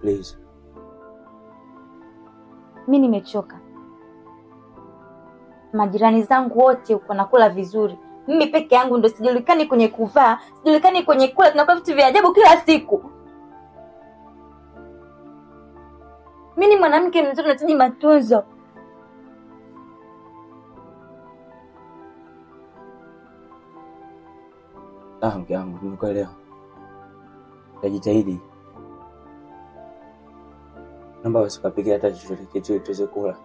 please. Mimi nimechoka. Majirani zangu wote uko nakula vizuri. Mimi peke yangu ndo sijulikani kwenye kuvaa, sijulikani kwenye kula, tunakula vitu vya ajabu kila siku. Mimi ni mwanamke mzuri nahitaji matunzo. Mke wangu, nimekuelewa. Tajitahidi. Naomba usipike hata chochote kitu tuweze kula.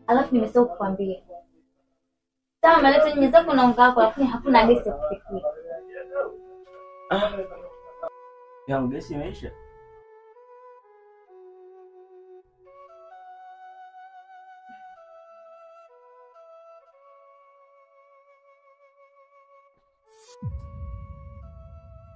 Alafu nimesahau kukwambia. Sawa, maleta nyinyi zako na unga wako, lakini hakuna gesi ya kupikia. Yangu gesi imeisha.